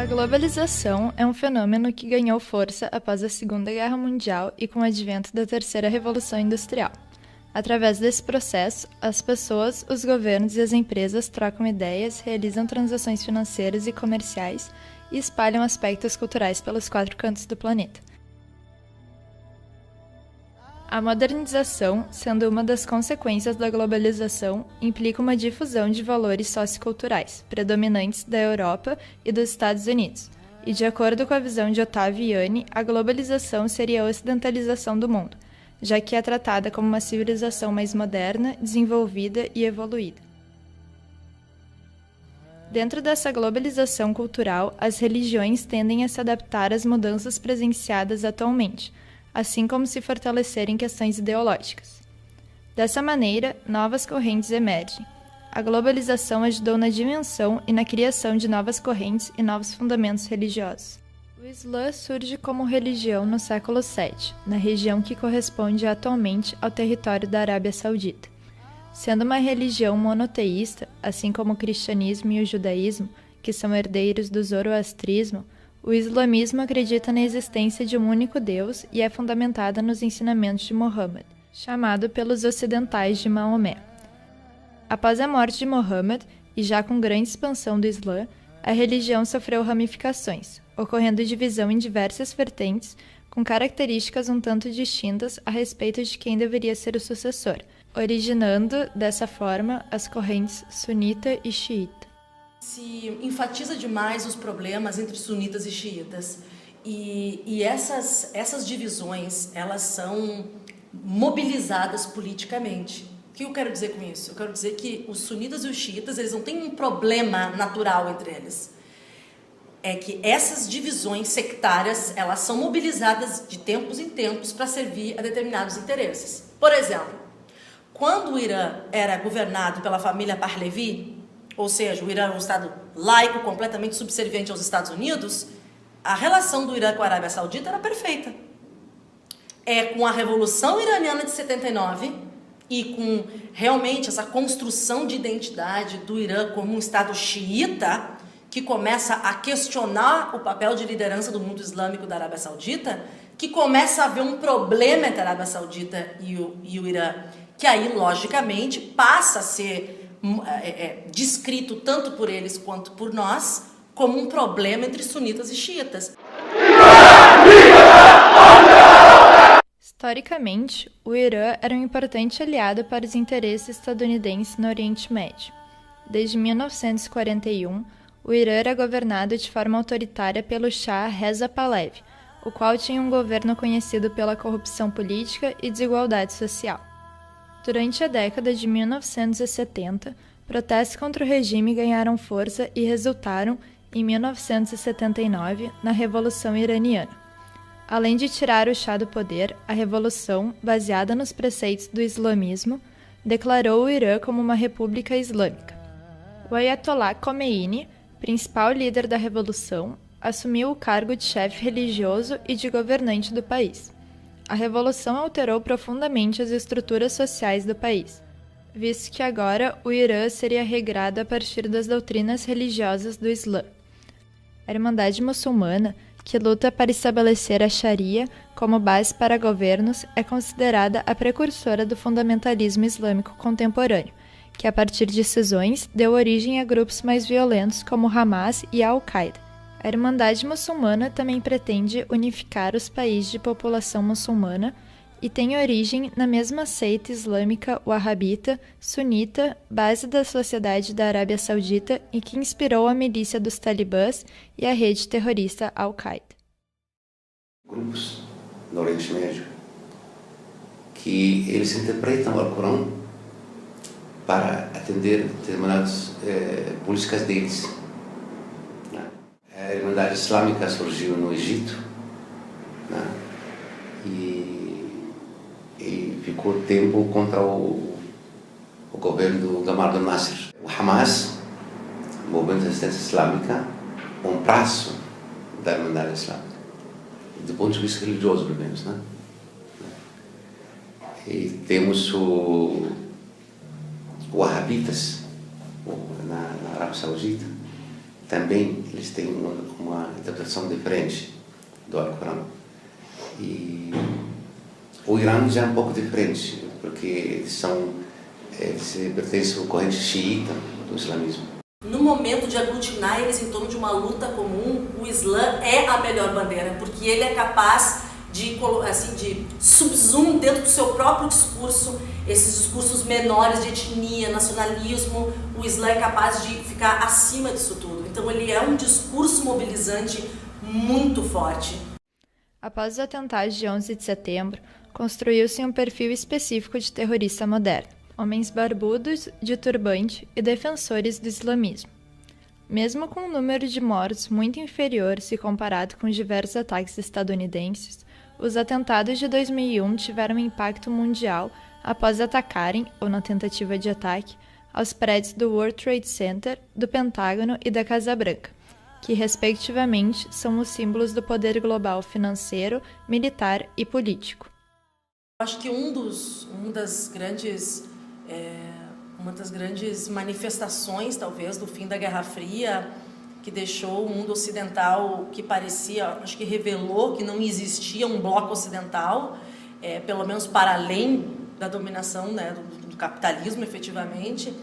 A globalização é um fenômeno que ganhou força após a Segunda Guerra Mundial e com o advento da Terceira Revolução Industrial. Através desse processo, as pessoas, os governos e as empresas trocam ideias, realizam transações financeiras e comerciais e espalham aspectos culturais pelos 4 cantos do planeta. A modernização, sendo uma das consequências da globalização, implica uma difusão de valores socioculturais, predominantes da Europa e dos Estados Unidos, e de acordo com a visão de Otávio Yanni, a globalização seria a ocidentalização do mundo, já que é tratada como uma civilização mais moderna, desenvolvida e evoluída. Dentro dessa globalização cultural, as religiões tendem a se adaptar às mudanças presenciadas atualmente, assim como se fortalecer em questões ideológicas. Dessa maneira, novas correntes emergem. A globalização ajudou na dimensão e na criação de novas correntes e novos fundamentos religiosos. O Islã surge como religião no século VII, na região que corresponde atualmente ao território da Arábia Saudita. Sendo uma religião monoteísta, assim como o cristianismo e o judaísmo, que são herdeiros do zoroastrismo, o islamismo acredita na existência de um único Deus e é fundamentada nos ensinamentos de Muhammad, chamado pelos ocidentais de Maomé. Após a morte de Muhammad, e já com grande expansão do Islã, a religião sofreu ramificações, ocorrendo divisão em diversas vertentes, com características um tanto distintas a respeito de quem deveria ser o sucessor, originando, dessa forma, as correntes sunita e xiita. Se enfatiza demais os problemas entre sunitas e xiitas e essas divisões, elas são mobilizadas politicamente. O que eu quero dizer com isso? Eu quero dizer que os sunitas e os xiitas, eles não têm um problema natural entre eles. É que essas divisões sectárias, elas são mobilizadas de tempos em tempos para servir a determinados interesses. Por exemplo, quando o Irã era governado pela família Pahlavi, ou seja, o Irã é um estado laico, completamente subserviente aos Estados Unidos, a relação do Irã com a Arábia Saudita era perfeita. É com a Revolução Iraniana de 79 e com realmente essa construção de identidade do Irã como um estado xiita, que começa a questionar o papel de liderança do mundo islâmico da Arábia Saudita, que começa a haver um problema entre a Arábia Saudita e o Irã, que aí, logicamente, passa a ser descrito tanto por eles quanto por nós como um problema entre sunitas e xiitas. Historicamente, o Irã era um importante aliado para os interesses estadunidenses no Oriente Médio. Desde 1941, o Irã era governado de forma autoritária pelo Shah Reza Pahlavi, o qual tinha um governo conhecido pela corrupção política e desigualdade social. Durante a década de 1970, protestos contra o regime ganharam força e resultaram, em 1979, na Revolução Iraniana. Além de tirar o Shah do poder, a revolução, baseada nos preceitos do islamismo, declarou o Irã como uma república islâmica. O Ayatollah Khomeini, principal líder da revolução, assumiu o cargo de chefe religioso e de governante do país. A revolução alterou profundamente as estruturas sociais do país, visto que agora o Irã seria regrado a partir das doutrinas religiosas do Islã. A Irmandade Muçulmana, que luta para estabelecer a Sharia como base para governos, é considerada a precursora do fundamentalismo islâmico contemporâneo, que a partir de cisões deu origem a grupos mais violentos como Hamas e Al-Qaeda. A Irmandade Muçulmana também pretende unificar os países de população muçulmana e tem origem na mesma seita islâmica wahhabita, sunita, base da sociedade da Arábia Saudita e que inspirou a milícia dos talibãs e a rede terrorista Al-Qaeda. Grupos no Oriente Médio que eles interpretam o Alcorão para atender determinadas políticas deles. A Irmandade Islâmica surgiu no Egito, né? e ficou tempo contra o governo do Gamal Abdel Nasser. O Hamas, o Movimento de Resistência Islâmica, é um braço da Irmandade Islâmica, do ponto de vista religioso, pelo menos, né? E temos o Wahhabitas na Arábia Saudita, também eles têm uma interpretação diferente do Alcorão. E o Irã já é um pouco diferente, porque eles pertencem ao corrente xiita do islamismo. No momento de aglutinar eles em torno de uma luta comum, o Islã é a melhor bandeira, porque ele é capaz de subsumir dentro do seu próprio discurso, esses discursos menores de etnia, nacionalismo. O Islã é capaz de ficar acima disso tudo. Então ele é um discurso mobilizante muito forte. Após os atentados de 11 de setembro, construiu-se um perfil específico de terrorista moderno: homens barbudos, de turbante e defensores do islamismo. Mesmo com um número de mortos muito inferior se comparado com diversos ataques estadunidenses, os atentados de 2001 tiveram um impacto mundial após atacarem, ou na tentativa de ataque, aos prédios do World Trade Center, do Pentágono e da Casa Branca, que, respectivamente, são os símbolos do poder global financeiro, militar e político. Acho que uma das grandes manifestações, talvez, do fim da Guerra Fria, que deixou o mundo ocidental, que parecia, acho que revelou que não existia um bloco ocidental, pelo menos para além da dominação, né, do capitalismo, efetivamente,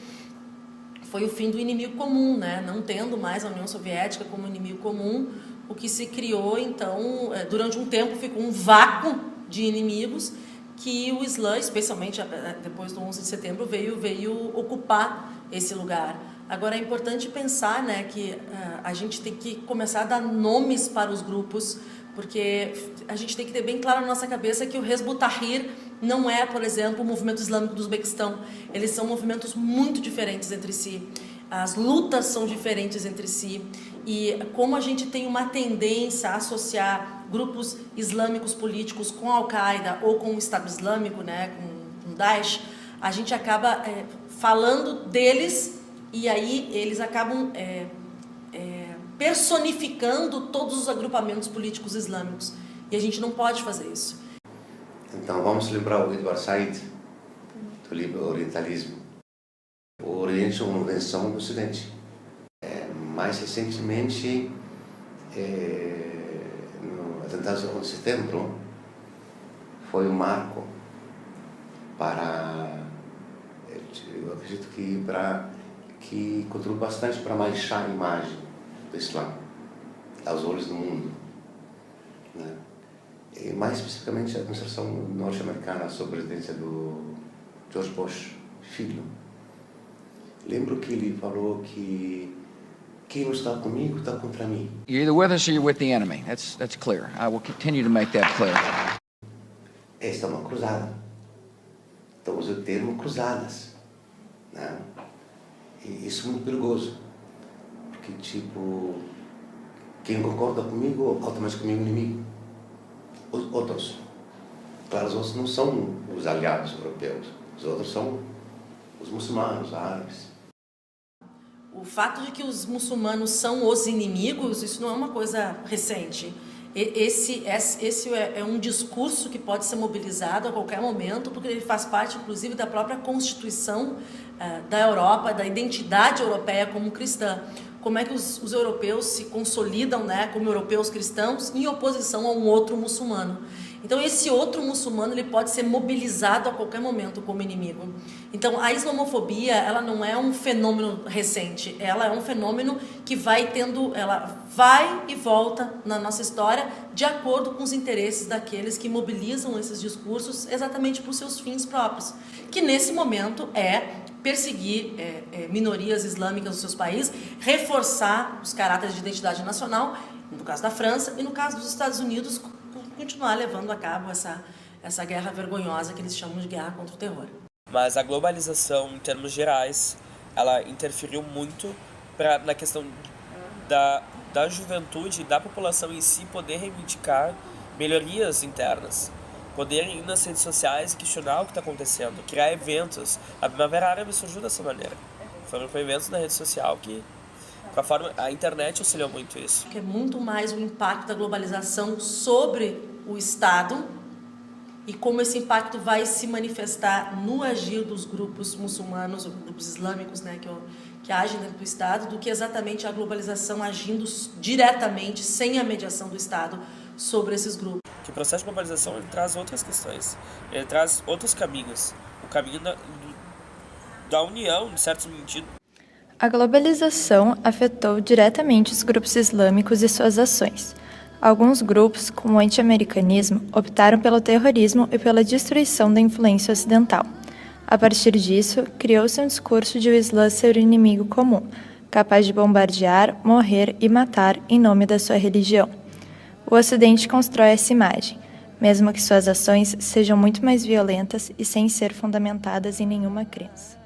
foi o fim do inimigo comum, né? Não tendo mais a União Soviética como inimigo comum, o que se criou, então, durante um tempo ficou um vácuo de inimigos que o Islã, especialmente depois do 11 de setembro, veio ocupar esse lugar. Agora, é importante pensar, né, que a gente tem que começar a dar nomes para os grupos, porque a gente tem que ter bem claro na nossa cabeça que o Hezb ut-Tahrir não é, por exemplo, o movimento islâmico do Uzbequistão. Eles são movimentos muito diferentes entre si. As lutas são diferentes entre si. E como a gente tem uma tendência a associar grupos islâmicos políticos com a Al-Qaeda ou com o Estado Islâmico, né, com Daesh, a gente acaba falando deles e aí eles acabam personificando todos os agrupamentos políticos islâmicos. E a gente não pode fazer isso. Então vamos lembrar o Edward Said, do orientalismo. O Oriente é uma invenção do Ocidente. Mais recentemente, no atentado de 11 de setembro, foi um marco para, eu acredito que contribui bastante para manchar a imagem do Islã aos olhos do mundo, né? E mais especificamente a administração norte-americana sob a presidência do George Bush, filho. Lembro que ele falou que quem não está comigo está contra mim. You're either with us or you're with the enemy. That's clear. I will continue to make that clear. Esta é uma cruzada. Então usa o termo cruzadas, né? E isso é muito perigoso, porque tipo, quem concorda comigo automaticamente é inimigo. Os outros, claro, os outros não são os aliados europeus, os outros são os muçulmanos, os árabes. O fato de que os muçulmanos são os inimigos, isso não é uma coisa recente. Esse é um discurso que pode ser mobilizado a qualquer momento, porque ele faz parte, inclusive, da própria Constituição da Europa, da identidade europeia como cristã. Como é que os europeus se consolidam, né, como europeus cristãos em oposição a um outro muçulmano. Então esse outro muçulmano ele pode ser mobilizado a qualquer momento como inimigo. Então a islamofobia ela não é um fenômeno recente, ela é um fenômeno que ela vai e volta na nossa história de acordo com os interesses daqueles que mobilizam esses discursos exatamente para os seus fins próprios, que nesse momento perseguir minorias islâmicas dos seus países, reforçar os caráteres de identidade nacional, no caso da França, e no caso dos Estados Unidos, continuar levando a cabo essa guerra vergonhosa que eles chamam de guerra contra o terror. Mas a globalização, em termos gerais, ela interferiu muito na questão da juventude, da população em si poder reivindicar melhorias internas. Poder ir nas redes sociais e questionar o que está acontecendo, criar eventos. A Primavera Árabe surgiu dessa maneira. Foram eventos na rede social que, a internet auxiliou muito isso. É muito mais o impacto da globalização sobre o Estado e como esse impacto vai se manifestar no agir dos grupos muçulmanos, grupos islâmicos, né, que agem dentro do Estado, do que exatamente a globalização agindo diretamente, sem a mediação do Estado, sobre esses grupos. Que o processo de globalização ele traz outras questões, ele traz outros caminhos, o caminho da união, em certo sentido. A globalização afetou diretamente os grupos islâmicos e suas ações. Alguns grupos, como o anti-americanismo, optaram pelo terrorismo e pela destruição da influência ocidental. A partir disso, criou-se um discurso de o Islã ser o inimigo comum, capaz de bombardear, morrer e matar em nome da sua religião. O Ocidente constrói essa imagem, mesmo que suas ações sejam muito mais violentas e sem ser fundamentadas em nenhuma crença.